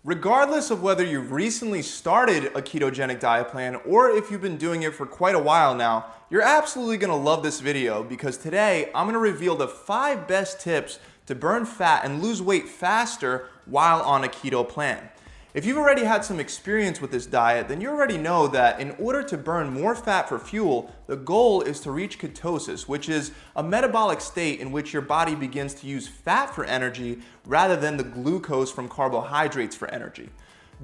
Regardless of whether you've recently started a ketogenic diet plan or if you've been doing it for quite a while now, you're absolutely going to love this video because today I'm going to reveal the 5 best tips to burn fat and lose weight faster while on a keto plan. If you've already had some experience with this diet, then you already know that in order to burn more fat for fuel, the goal is to reach ketosis, which is a metabolic state in which your body begins to use fat for energy rather than the glucose from carbohydrates for energy.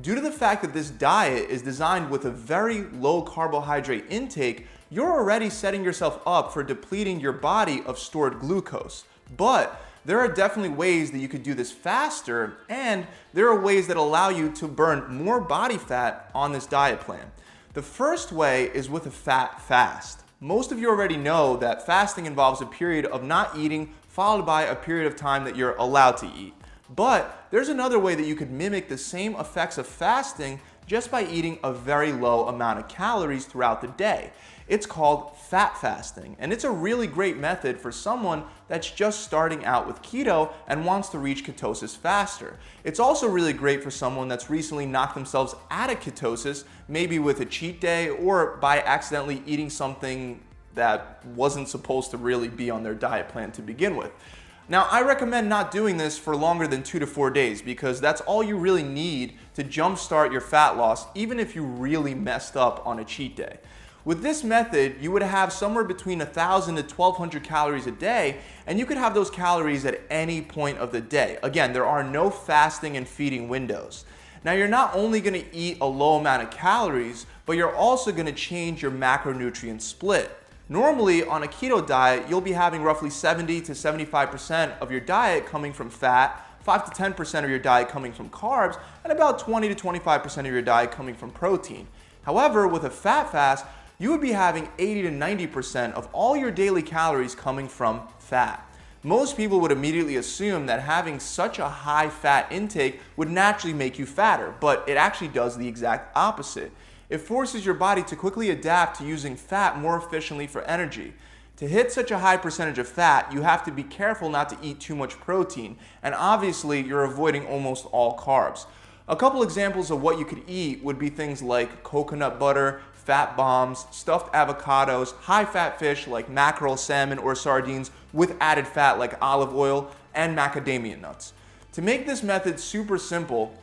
Due to the fact that this diet is designed with a very low carbohydrate intake, you're already setting yourself up for depleting your body of stored glucose. But there are definitely ways that you could do this faster, and there are ways that allow you to burn more body fat on this diet plan. The first way is with a fat fast. Most of you already know that fasting involves a period of not eating followed by a period of time that you're allowed to eat. But there's another way that you could mimic the same effects of fasting just by eating a very low amount of calories throughout the day. It's called fat fasting, and it's a really great method for someone that's just starting out with keto and wants to reach ketosis faster. It's also really great for someone that's recently knocked themselves out of ketosis, maybe with a cheat day or by accidentally eating something that wasn't supposed to really be on their diet plan to begin with. Now, I recommend not doing this for longer than 2 to 4 days because that's all you really need to jumpstart your fat loss, even if you really messed up on a cheat day. With this method, you would have somewhere between 1,000 to 1,200 calories a day, and you could have those calories at any point of the day. Again, there are no fasting and feeding windows. Now, you're not only going to eat a low amount of calories, but you're also going to change your macronutrient split. Normally, on a keto diet, you'll be having roughly 70 to 75% of your diet coming from fat, 5 to 10% of your diet coming from carbs, and about 20 to 25% of your diet coming from protein. However, with a fat fast, you would be having 80 to 90% of all your daily calories coming from fat. Most people would immediately assume that having such a high fat intake would naturally make you fatter, but it actually does the exact opposite. It forces your body to quickly adapt to using fat more efficiently for energy. To hit such a high percentage of fat, you have to be careful not to eat too much protein, and obviously you're avoiding almost all carbs. A couple examples of what you could eat would be things like coconut butter, fat bombs, stuffed avocados, high-fat fish like mackerel, salmon, or sardines with added fat like olive oil, and macadamia nuts. To make this method super simple,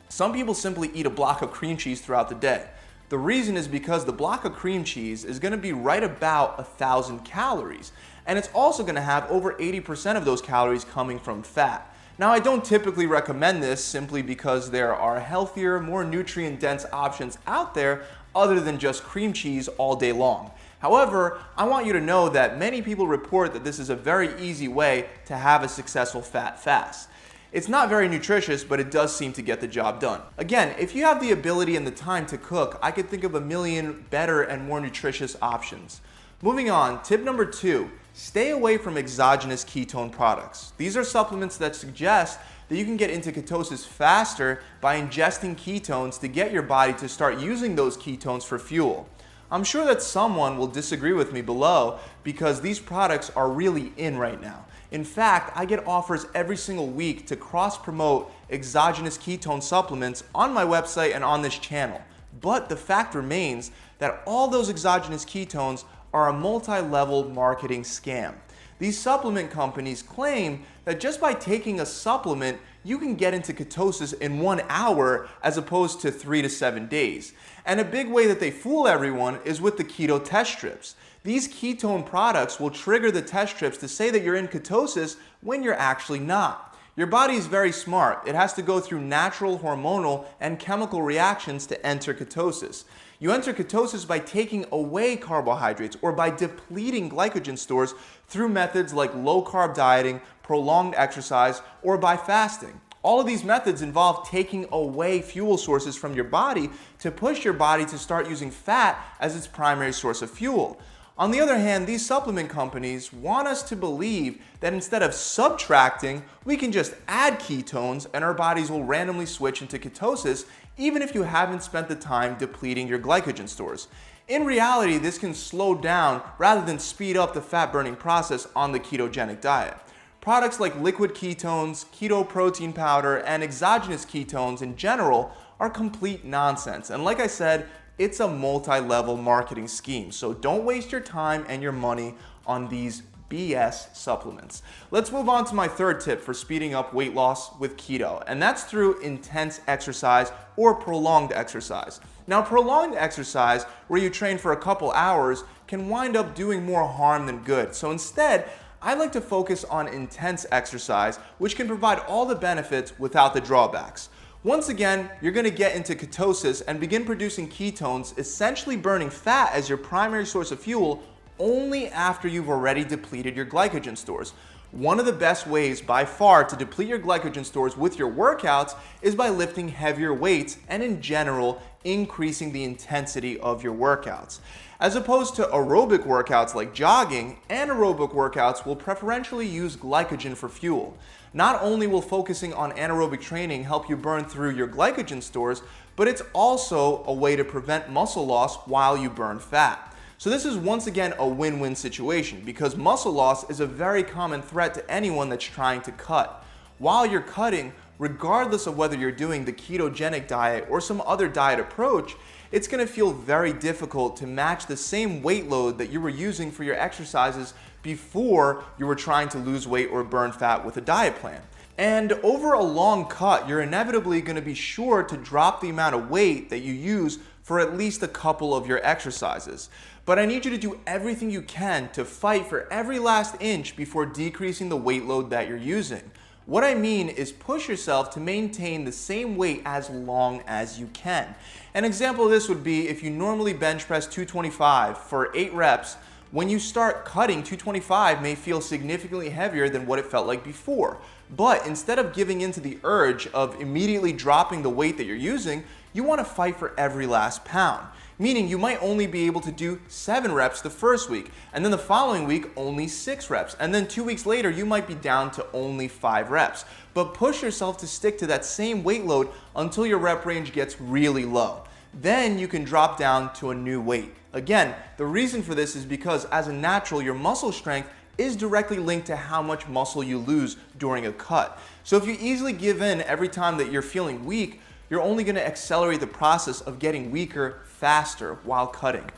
some people simply eat a block of cream cheese throughout the day. The reason is because the block of cream cheese is going to be right about 1,000 calories, and it's also going to have over 80% of those calories coming from fat. Now, I don't typically recommend this simply because there are healthier, more nutrient-dense options out there other than just cream cheese all day long. However, I want you to know that many people report that this is a very easy way to have a successful fat fast. It's not very nutritious, but it does seem to get the job done. Again, if you have the ability and the time to cook, I could think of a million better and more nutritious options. Moving on, tip number 2, stay away from exogenous ketone products. These are supplements that suggest that you can get into ketosis faster by ingesting ketones to get your body to start using those ketones for fuel. I'm sure that someone will disagree with me below because these products are really in right now. In fact, I get offers every single week to cross-promote exogenous ketone supplements on my website and on this channel. But the fact remains that all those exogenous ketones are a multi-level marketing scam. These supplement companies claim that just by taking a supplement, you can get into ketosis in 1 hour as opposed to 3 to 7 days. And a big way that they fool everyone is with the keto test strips. These ketone products will trigger the test strips to say that you're in ketosis when you're actually not. Your body is very smart. It has to go through natural hormonal and chemical reactions to enter ketosis. You enter ketosis by taking away carbohydrates or by depleting glycogen stores through methods like low-carb dieting, prolonged exercise, or by fasting. All of these methods involve taking away fuel sources from your body to push your body to start using fat as its primary source of fuel. On the other hand, these supplement companies want us to believe that instead of subtracting, we can just add ketones and our bodies will randomly switch into ketosis even if you haven't spent the time depleting your glycogen stores. In reality, this can slow down rather than speed up the fat burning process on the ketogenic diet. products like liquid ketones, keto protein powder, and exogenous ketones in general are complete nonsense. And like I said, it's a multi-level marketing scheme. So don't waste your time and your money on these BS supplements. Let's move on to my third tip for speeding up weight loss with keto, and that's through intense exercise or prolonged exercise. Now, prolonged exercise, where you train for a couple hours, can wind up doing more harm than good. So instead, I like to focus on intense exercise, which can provide all the benefits without the drawbacks. Once again, you're going to get into ketosis and begin producing ketones, essentially burning fat as your primary source of fuel only after you've already depleted your glycogen stores. One of the best ways by far to deplete your glycogen stores with your workouts is by lifting heavier weights and in general increasing the intensity of your workouts. As opposed to aerobic workouts like jogging, anaerobic workouts will preferentially use glycogen for fuel. Not only will focusing on anaerobic training help you burn through your glycogen stores, but it's also a way to prevent muscle loss while you burn fat. So this is once again a win-win situation because muscle loss is a very common threat to anyone that's trying to cut. While you're cutting, regardless of whether you're doing the ketogenic diet or some other diet approach, it's going to feel very difficult to match the same weight load that you were using for your exercises before you were trying to lose weight or burn fat with a diet plan. And over a long cut, you're inevitably going to be sure to drop the amount of weight that you use for at least a couple of your exercises. But I need you to do everything you can to fight for every last inch before decreasing the weight load that you're using. What I mean is push yourself to maintain the same weight as long as you can. An example of this would be if you normally bench press 225 for 8 reps, when you start cutting, 225 may feel significantly heavier than what it felt like before. But instead of giving into the urge of immediately dropping the weight that you're using, you want to fight for every last pound. Meaning you might only be able to do 7 reps the first week, and then the following week only 6 reps, and then 2 weeks later you might be down to only 5 reps. But push yourself to stick to that same weight load until your rep range gets really low. Then you can drop down to a new weight. Again, the reason for this is because as a natural, your muscle strength is directly linked to how much muscle you lose during a cut. So if you easily give in every time that you're feeling weak, you're only going to accelerate the process of getting weaker faster while cutting.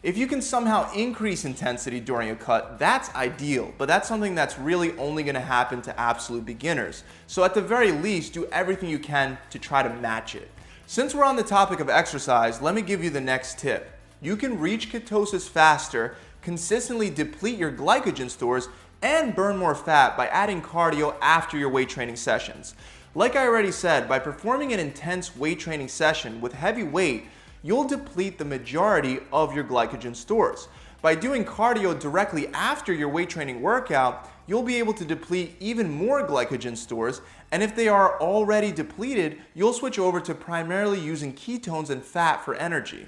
If you can somehow increase intensity during a cut, that's ideal, but that's something that's really only going to happen to absolute beginners. So at the very least, do everything you can to try to match it. Since we're on the topic of exercise, let me give you the next tip. You can reach ketosis faster, consistently deplete your glycogen stores, and burn more fat by adding cardio after your weight training sessions. Like I already said, by performing an intense weight training session with heavy weight, you'll deplete the majority of your glycogen stores. By doing cardio directly after your weight training workout, you'll be able to deplete even more glycogen stores, and if they are already depleted, you'll switch over to primarily using ketones and fat for energy.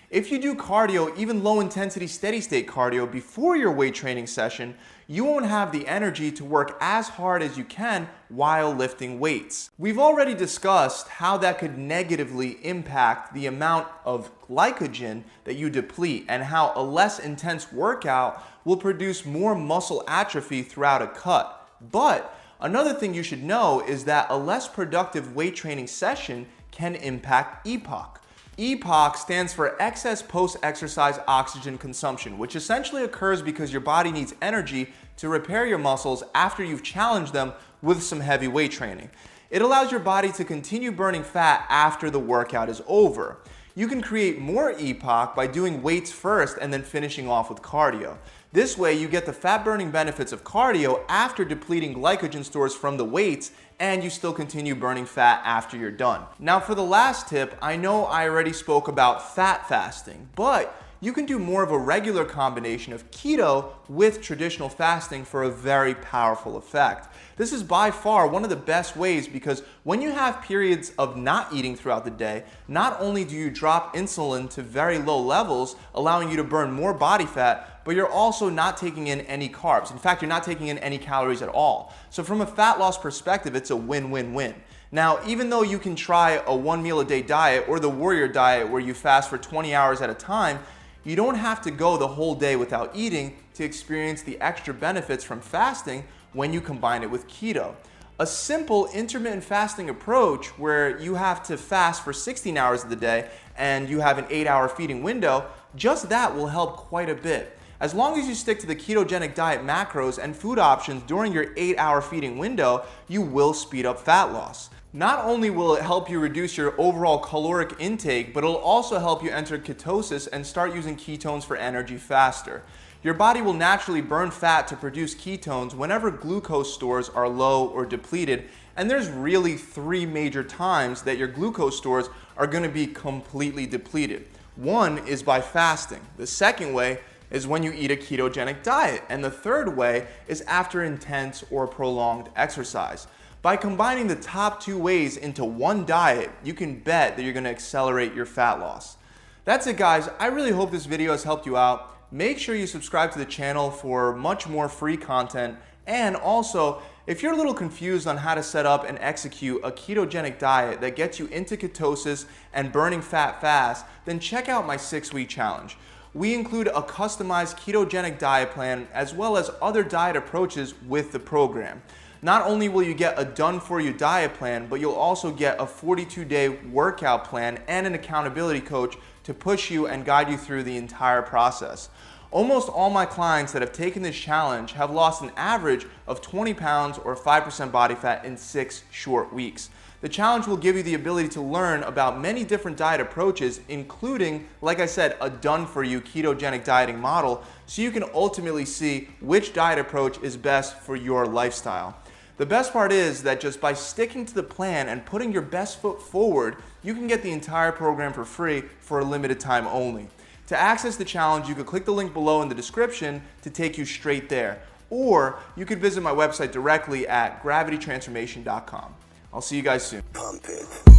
If you do cardio, even low intensity steady state cardio before your weight training session, you won't have the energy to work as hard as you can while lifting weights. We've already discussed how that could negatively impact the amount of glycogen that you deplete and how a less intense workout will produce more muscle atrophy throughout a cut. But another thing you should know is that a less productive weight training session can impact EPOC. EPOC stands for excess post-exercise oxygen consumption, which essentially occurs because your body needs energy to repair your muscles after you've challenged them with some heavy weight training. It allows your body to continue burning fat after the workout is over. You can create more EPOC by doing weights first and then finishing off with cardio. This way you get the fat burning benefits of cardio after depleting glycogen stores from the weights, and you still continue burning fat after you're done. Now for the last tip, I know I already spoke about fat fasting, but you can do more of a regular combination of keto with traditional fasting for a very powerful effect. This is by far one of the best ways because when you have periods of not eating throughout the day, not only do you drop insulin to very low levels, allowing you to burn more body fat, but you're also not taking in any carbs. In fact, you're not taking in any calories at all. So from a fat loss perspective, it's a win-win-win. Now, even though you can try a 1 meal a day diet or the warrior diet where you fast for 20 hours at a time, you don't have to go the whole day without eating to experience the extra benefits from fasting, when you combine it with keto. A simple intermittent fasting approach where you have to fast for 16 hours of the day and you have an 8-hour feeding window, just that will help quite a bit. As long as you stick to the ketogenic diet macros and food options during your 8-hour feeding window, you will speed up fat loss. Not only will it help you reduce your overall caloric intake, but it'll also help you enter ketosis and start using ketones for energy faster. Your body will naturally burn fat to produce ketones whenever glucose stores are low or depleted, and there's really 3 major times that your glucose stores are going to be completely depleted. One is by fasting. The second way is when you eat a ketogenic diet, and the third way is after intense or prolonged exercise. By combining the top 2 ways into one diet, you can bet that you're going to accelerate your fat loss. That's it, guys. I really hope this video has helped you out. Make sure you subscribe to the channel for much more free content, and also, if you're a little confused on how to set up and execute a ketogenic diet that gets you into ketosis and burning fat fast, then check out my 6-week challenge. We include a customized ketogenic diet plan as well as other diet approaches with the program. Not only will you get a done-for-you diet plan, but you'll also get a 42-day workout plan and an accountability coach to push you and guide you through the entire process. Almost all my clients that have taken this challenge have lost an average of 20 pounds or 5% body fat in 6 short weeks. The challenge will give you the ability to learn about many different diet approaches, including, like I said, a done-for-you ketogenic dieting model, so you can ultimately see which diet approach is best for your lifestyle. The best part is that just by sticking to the plan and putting your best foot forward, you can get the entire program for free for a limited time only. To access the challenge, you could click the link below in the description to take you straight there, or you could visit my website directly at gravitytransformation.com. I'll see you guys soon. Pump it.